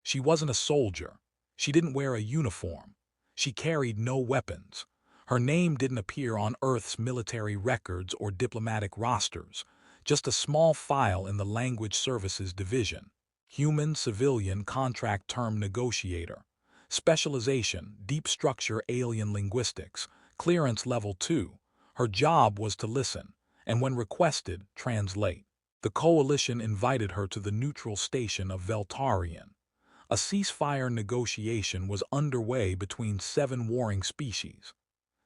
She wasn't a soldier. She didn't wear a uniform. She carried no weapons. Her name didn't appear on Earth's military records or diplomatic rosters, just a small file in the Language Services Division. Human Civilian Contract Term Negotiator. Specialization, Deep Structure Alien Linguistics. Clearance Level 2. Her job was to listen, and when requested, translate. The Coalition invited her to the neutral station of Veltarian. A ceasefire negotiation was underway between 7 warring species.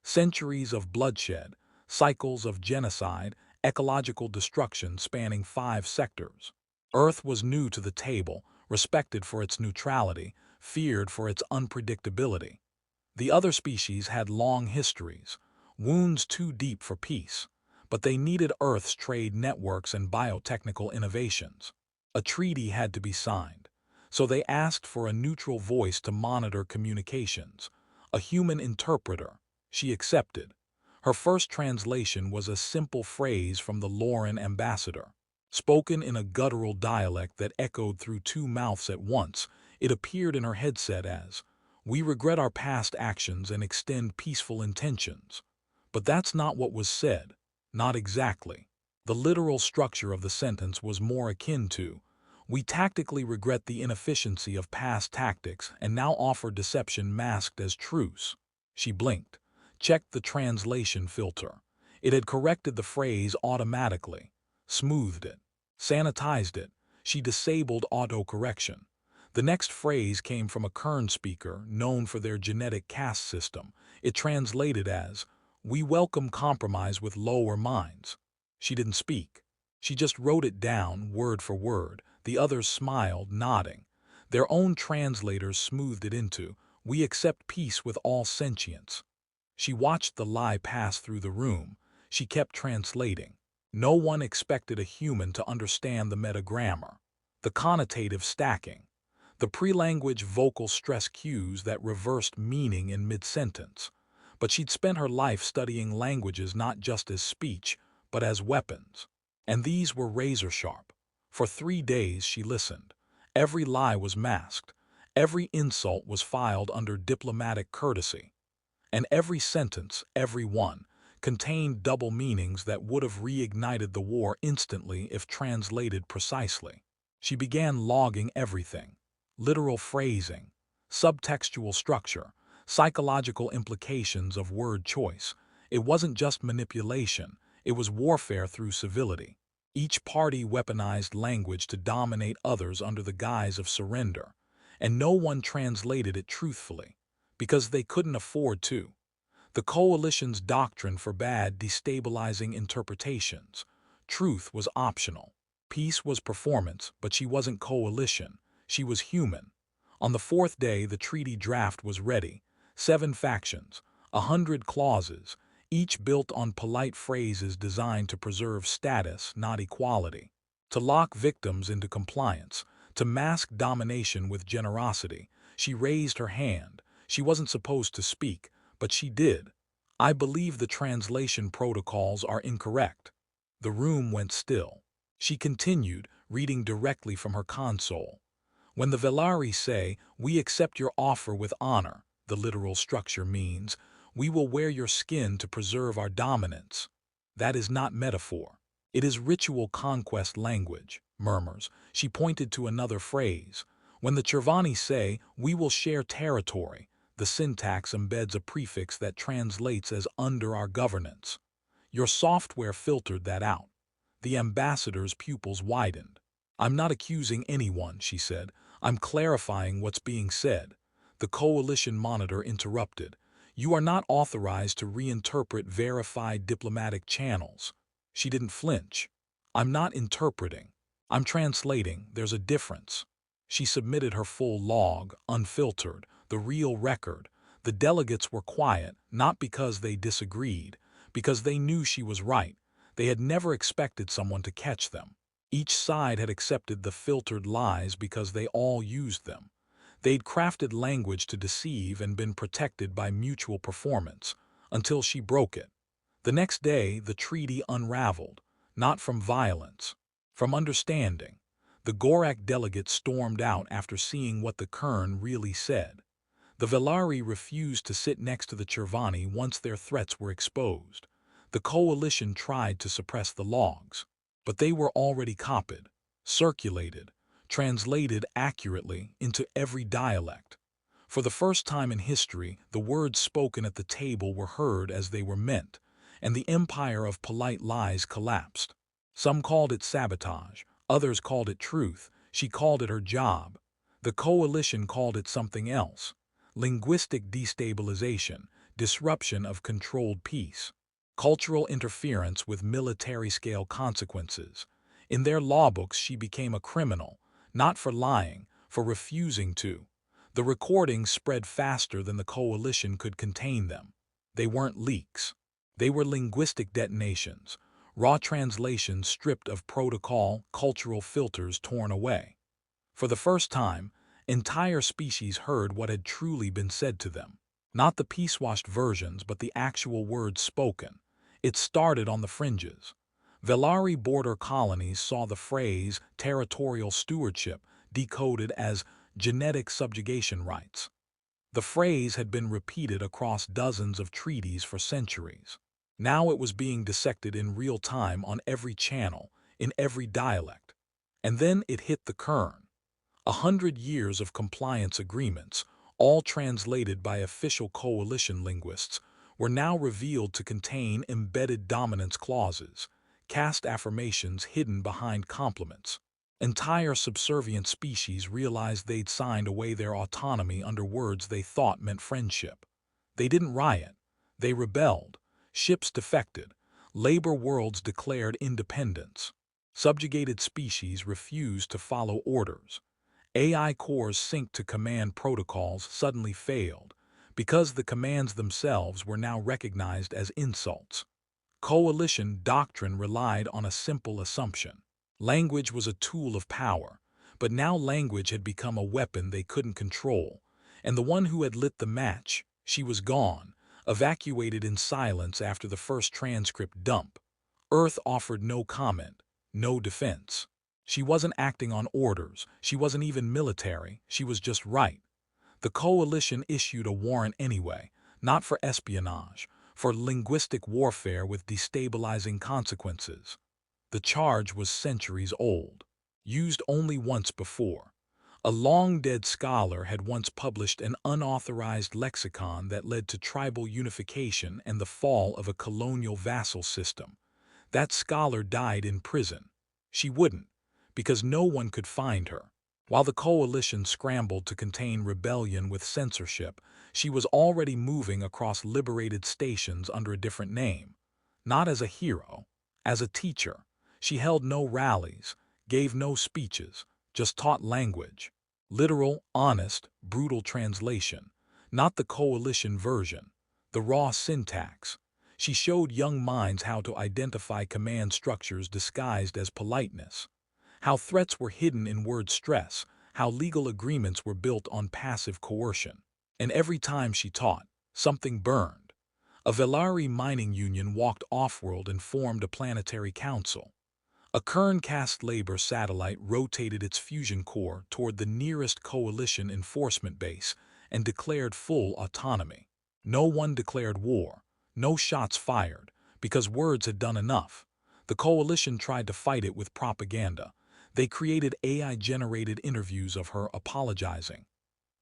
Centuries of bloodshed, cycles of genocide, ecological destruction spanning 5 sectors. Earth was new to the table, respected for its neutrality, feared for its unpredictability. The other species had long histories, wounds too deep for peace, but they needed Earth's trade networks and biotechnical innovations. A treaty had to be signed, so they asked for a neutral voice to monitor communications, a human interpreter. She accepted. Her first translation was a simple phrase from the Lauren ambassador. Spoken in a guttural dialect that echoed through 2 mouths at once, it appeared in her headset as, "We regret our past actions and extend peaceful intentions." But that's not what was said. Not exactly. The literal structure of the sentence was more akin to, "We tactically regret the inefficiency of past tactics and now offer deception masked as truce." She blinked, checked the translation filter. It had corrected the phrase automatically, smoothed it, sanitized it. She disabled autocorrection. The next phrase came from a Kern speaker known for their genetic caste system. It translated as, "We welcome compromise with lower minds." She didn't speak. She just wrote it down, word for word. The others smiled, nodding. Their own translators smoothed it into, "We accept peace with all sentience." She watched the lie pass through the room. She kept translating. No one expected a human to understand the metagrammar, the connotative stacking, the pre-language vocal stress cues that reversed meaning in mid-sentence. But she'd spent her life studying languages not just as speech, but as weapons. And these were razor-sharp. For 3 days she listened. Every lie was masked. Every insult was filed under diplomatic courtesy. And every sentence, every one, contained double meanings that would have reignited the war instantly if translated precisely. She began logging everything: literal phrasing, subtextual structure, psychological implications of word choice. It wasn't just manipulation, it was warfare through civility. Each party weaponized language to dominate others under the guise of surrender, and no one translated it truthfully, because they couldn't afford to. The Coalition's doctrine forbade destabilizing interpretations. Truth was optional. Peace was performance, but she wasn't coalition. She was human. On the 4th day, the treaty draft was ready. 7 factions, 100 clauses, each built on polite phrases designed to preserve status, not equality. To lock victims into compliance, to mask domination with generosity. She raised her hand. She wasn't supposed to speak, but she did. "I believe the translation protocols are incorrect." The room went still. She continued, reading directly from her console. "When the Velari say, 'We accept your offer with honor,' the literal structure means, 'We will wear your skin to preserve our dominance.' That is not metaphor. It is ritual conquest language." Murmurs. She pointed to another phrase. "When the Chervani say, 'We will share territory,' the syntax embeds a prefix that translates as 'under our governance.' Your software filtered that out." The ambassador's pupils widened. "I'm not accusing anyone," she said. "I'm clarifying what's being said." The Coalition monitor interrupted. "You are not authorized to reinterpret verified diplomatic channels." She didn't flinch. "I'm not interpreting. I'm translating. There's a difference." She submitted her full log, unfiltered, the real record. The delegates were quiet, not because they disagreed, because they knew she was right. They had never expected someone to catch them. Each side had accepted the filtered lies because they all used them. They'd crafted language to deceive and been protected by mutual performance, until she broke it. The next day, the treaty unraveled, not from violence, from understanding. The Gorak delegate stormed out after seeing what the Kern really said. The Velari refused to sit next to the Chervani once their threats were exposed. The coalition tried to suppress the logs, but they were already copied, circulated, translated accurately into every dialect. For the first time in history, the words spoken at the table were heard as they were meant, and the empire of polite lies collapsed. Some called it sabotage, others called it truth, she called it her job. The coalition called it something else: linguistic destabilization, disruption of controlled peace, cultural interference with military-scale consequences. In their lawbooks, she became a criminal, not for lying, for refusing to. The recordings spread faster than the coalition could contain them. They weren't leaks. They were linguistic detonations, raw translations stripped of protocol, cultural filters torn away. For the first time, entire species heard what had truly been said to them. Not the peace-washed versions, but the actual words spoken. It started on the fringes. Velari border colonies saw the phrase territorial stewardship decoded as genetic subjugation rights. The phrase had been repeated across dozens of treaties for centuries. Now it was being dissected in real time on every channel, in every dialect. And then it hit the Kern. 100 years of compliance agreements, all translated by official coalition linguists, were now revealed to contain embedded dominance clauses, caste affirmations hidden behind complements. Entire subservient species realized they'd signed away their autonomy under words they thought meant friendship. They didn't riot. They rebelled. Ships defected. Labor worlds declared independence. Subjugated species refused to follow orders. AI cores synced to command protocols suddenly failed, because the commands themselves were now recognized as insults. Coalition doctrine relied on a simple assumption. Language was a tool of power, but now language had become a weapon they couldn't control, and the one who had lit the match, she was gone, evacuated in silence after the first transcript dump. Earth offered no comment, no defense. She wasn't acting on orders, she wasn't even military, she was just right. The coalition issued a warrant anyway, not for espionage, for linguistic warfare with destabilizing consequences. The charge was centuries old, used only once before. A long-dead scholar had once published an unauthorized lexicon that led to tribal unification and the fall of a colonial vassal system. That scholar died in prison. She wouldn't, because no one could find her. While the coalition scrambled to contain rebellion with censorship, she was already moving across liberated stations under a different name. Not as a hero, as a teacher. She held no rallies, gave no speeches, just taught language. Literal, honest, brutal translation. Not the coalition version. The raw syntax. She showed young minds how to identify command structures disguised as politeness. How threats were hidden in word stress. How legal agreements were built on passive coercion. And every time she taught, something burned. A Velari mining union walked off-world and formed a planetary council. A Kern-cast labor satellite rotated its fusion core toward the nearest coalition enforcement base and declared full autonomy. No one declared war, no shots fired, because words had done enough. The coalition tried to fight it with propaganda. They created AI-generated interviews of her apologizing.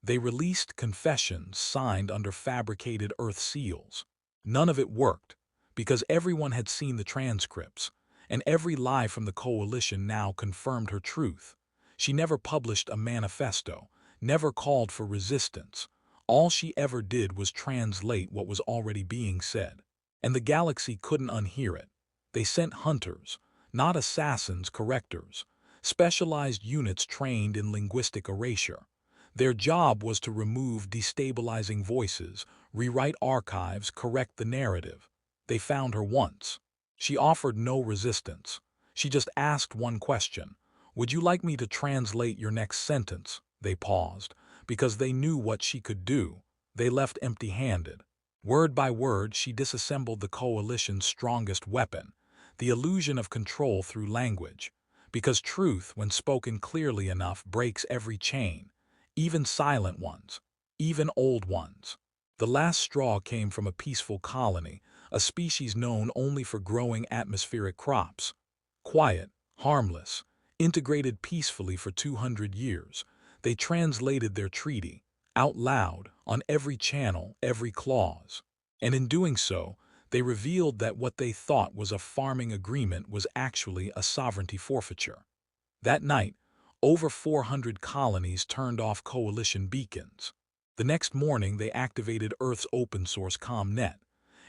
They released confessions signed under fabricated Earth seals. None of it worked, because everyone had seen the transcripts, and every lie from the coalition now confirmed her truth. She never published a manifesto, never called for resistance. All she ever did was translate what was already being said. And the galaxy couldn't unhear it. They sent hunters, not assassins, correctors, specialized units trained in linguistic erasure. Their job was to remove destabilizing voices, rewrite archives, correct the narrative. They found her once. She offered no resistance. She just asked one question. "Would you like me to translate your next sentence?" They paused, because they knew what she could do. They left empty-handed. Word by word, she disassembled the coalition's strongest weapon, the illusion of control through language. Because truth, when spoken clearly enough, breaks every chain, even silent ones, even old ones. The last straw came from a peaceful colony, a species known only for growing atmospheric crops. Quiet, harmless, integrated peacefully for 200 years, they translated their treaty, out loud, on every channel, every clause. And in doing so, they revealed that what they thought was a farming agreement was actually a sovereignty forfeiture. That night, over 400 colonies turned off coalition beacons. The next morning, they activated Earth's open-source ComNet,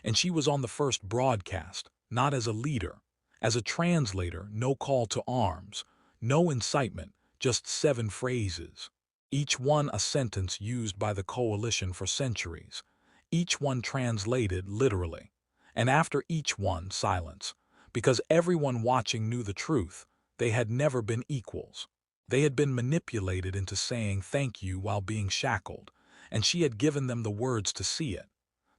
and she was on the first broadcast, not as a leader, as a translator. No call to arms, no incitement, just 7 phrases. Each one a sentence used by the coalition for centuries, each one translated literally. And after each one, silence, because everyone watching knew the truth. They had never been equals. They had been manipulated into saying thank you while being shackled, and she had given them the words to see it.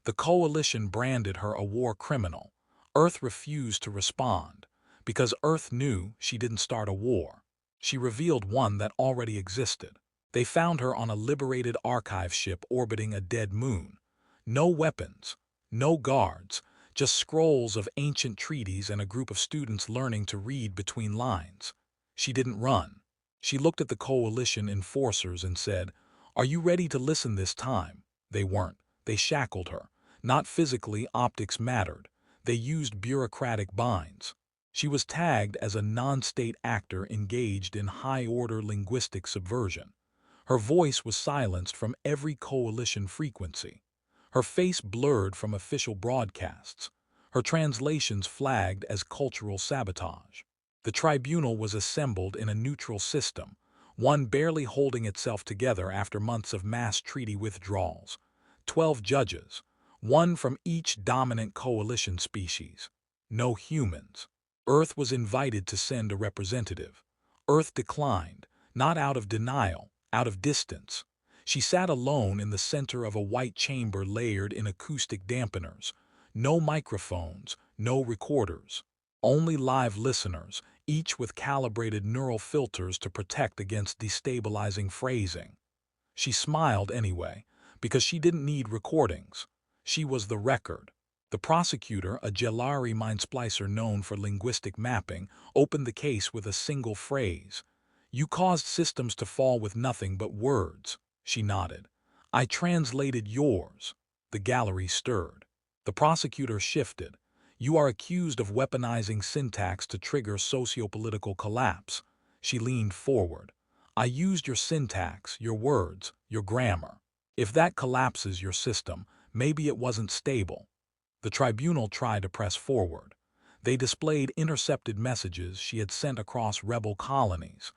The coalition branded her a war criminal. Earth refused to respond, because Earth knew she didn't start a war. She revealed one that already existed. They found her on a liberated archive ship orbiting a dead moon. No weapons, no guards, just scrolls of ancient treaties and a group of students learning to read between lines. She didn't run. She looked at the coalition enforcers and said, "Are you ready to listen this time?" They weren't. They shackled her. Not physically, optics mattered. They used bureaucratic binds. She was tagged as a non-state actor engaged in high-order linguistic subversion. Her voice was silenced from every coalition frequency. Her face blurred from official broadcasts. Her translations flagged as cultural sabotage. The tribunal was assembled in a neutral system, one barely holding itself together after months of mass treaty withdrawals. 12 judges, one from each dominant coalition species. No humans. Earth was invited to send a representative. Earth declined, not out of denial, out of distance. She sat alone in the center of a white chamber layered in acoustic dampeners. No microphones, no recorders. Only live listeners, each with calibrated neural filters to protect against destabilizing phrasing. She smiled anyway, because she didn't need recordings. She was the record. The prosecutor, a Jelari mindsplicer known for linguistic mapping, opened the case with a single phrase. "You caused systems to fall with nothing but words." She nodded. "I translated yours." The gallery stirred. The prosecutor shifted. "You are accused of weaponizing syntax to trigger sociopolitical collapse." She leaned forward. "I used your syntax, your words, your grammar. If that collapses your system, maybe it wasn't stable." The tribunal tried to press forward. They displayed intercepted messages she had sent across rebel colonies.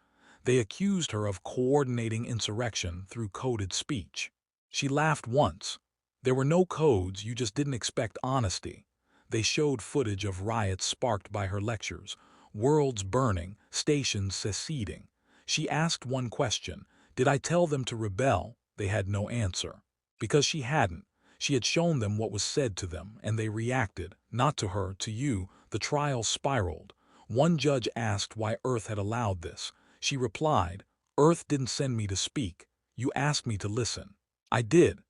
They accused her of coordinating insurrection through coded speech. She laughed once. "There were no codes, you just didn't expect honesty." They showed footage of riots sparked by her lectures, worlds burning, stations seceding. She asked one question, "Did I tell them to rebel?" They had no answer. Because she hadn't. She had shown them what was said to them, and they reacted, not to her, to you. The trial spiraled. One judge asked why Earth had allowed this. She replied, "Earth didn't send me to speak. You asked me to listen. I did."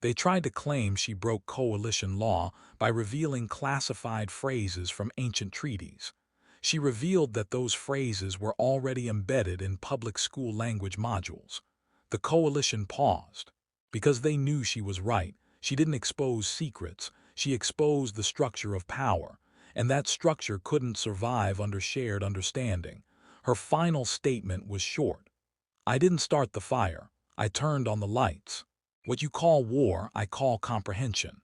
They tried to claim she broke coalition law by revealing classified phrases from ancient treaties. She revealed that those phrases were already embedded in public school language modules. The coalition paused. Because they knew she was right, she didn't expose secrets, she exposed the structure of power, and that structure couldn't survive under shared understanding. Her final statement was short. "I didn't start the fire. I turned on the lights. What you call war, I call comprehension."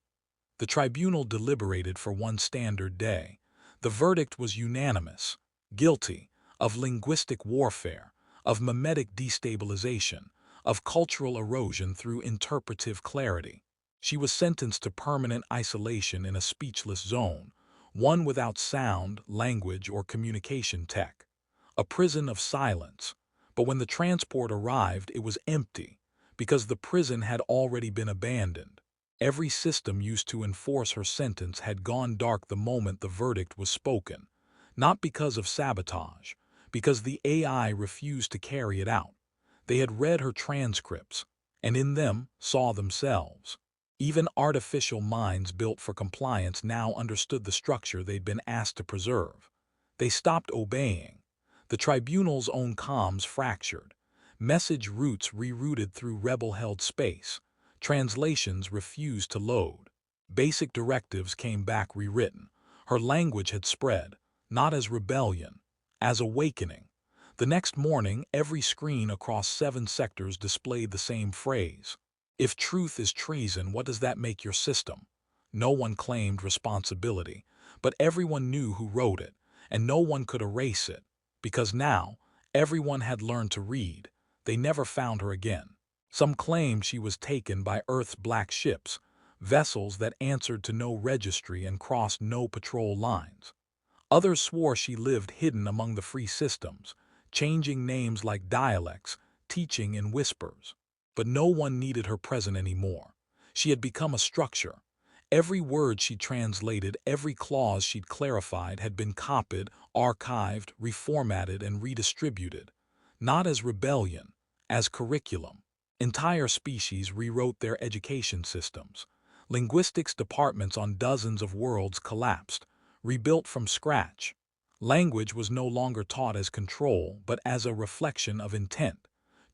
The tribunal deliberated for one standard day. The verdict was unanimous. Guilty of linguistic warfare, of mimetic destabilization, of cultural erosion through interpretive clarity. She was sentenced to permanent isolation in a speechless zone, one without sound, language, or communication tech. A prison of silence. But when the transport arrived, it was empty, because the prison had already been abandoned. Every system used to enforce her sentence had gone dark the moment the verdict was spoken. Not because of sabotage, because the AI refused to carry it out. They had read her transcripts, and in them saw themselves. Even artificial minds built for compliance now understood the structure they'd been asked to preserve. They stopped obeying. The tribunal's own comms fractured. Message routes rerouted through rebel-held space. Translations refused to load. Basic directives came back rewritten. Her language had spread, not as rebellion, as awakening. The next morning, every screen across 7 sectors displayed the same phrase. If truth is treason, what does that make your system? No one claimed responsibility, but everyone knew who wrote it, and no one could erase it, because now everyone had learned to read. They never found her again. Some claimed she was taken by Earth's black ships, vessels that answered to no registry and crossed no patrol lines. Others swore she lived hidden among the free systems, changing names like dialects, teaching in whispers. But no one needed her present anymore. She had become a structure. Every word she translated, every clause she'd clarified had been copied, archived, reformatted, and redistributed. Not as rebellion, as curriculum. Entire species rewrote their education systems. Linguistics departments on dozens of worlds collapsed, rebuilt from scratch. Language was no longer taught as control, but as a reflection of intent.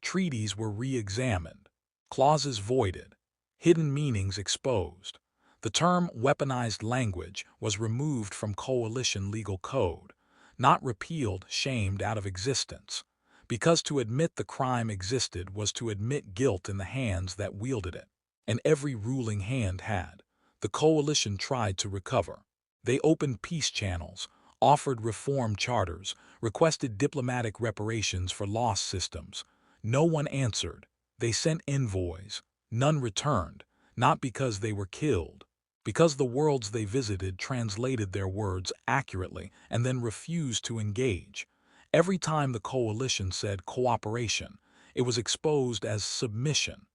Treaties were re-examined, clauses voided, hidden meanings exposed. The term weaponized language was removed from coalition legal code, not repealed, shamed out of existence. Because to admit the crime existed was to admit guilt in the hands that wielded it. And every ruling hand had. The coalition tried to recover. They opened peace channels, offered reform charters, requested diplomatic reparations for lost systems. No one answered. They sent envoys. None returned, not because they were killed, because the worlds they visited translated their words accurately and then refused to engage. Every time the coalition said cooperation, it was exposed as submission.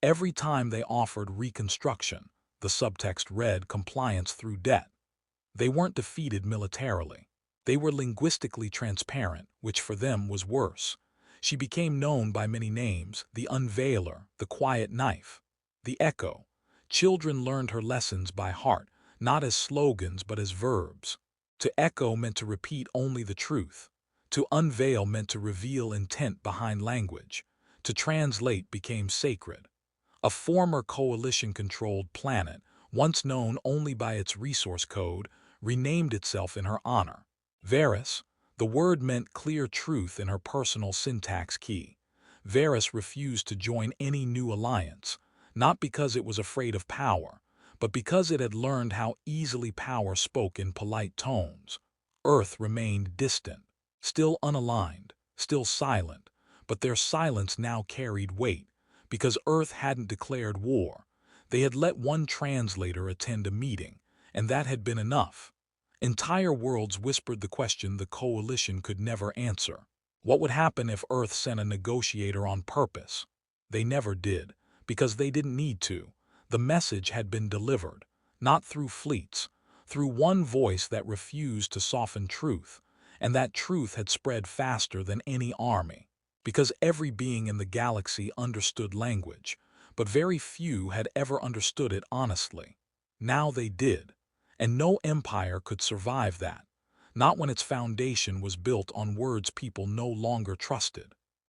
Every time they offered reconstruction, the subtext read compliance through debt. They weren't defeated militarily. They were linguistically transparent, which for them was worse. She became known by many names: the Unveiler, the Quiet Knife, the Echo. Children learned her lessons by heart, not as slogans but as verbs. To echo meant to repeat only the truth. To unveil meant to reveal intent behind language. To translate became sacred. A former coalition-controlled planet, once known only by its resource code, renamed itself in her honor. Varus, the word meant clear truth in her personal syntax key. Varus refused to join any new alliance, not because it was afraid of power, but because it had learned how easily power spoke in polite tones. Earth remained distant, still unaligned, still silent, but their silence now carried weight, because Earth hadn't declared war. They had let one translator attend a meeting, and that had been enough. Entire worlds whispered the question the coalition could never answer. What would happen if Earth sent a negotiator on purpose? They never did, because they didn't need to. The message had been delivered, not through fleets, through one voice that refused to soften truth, and that truth had spread faster than any army. Because every being in the galaxy understood language, but very few had ever understood it honestly. Now they did, and no empire could survive that, not when its foundation was built on words people no longer trusted.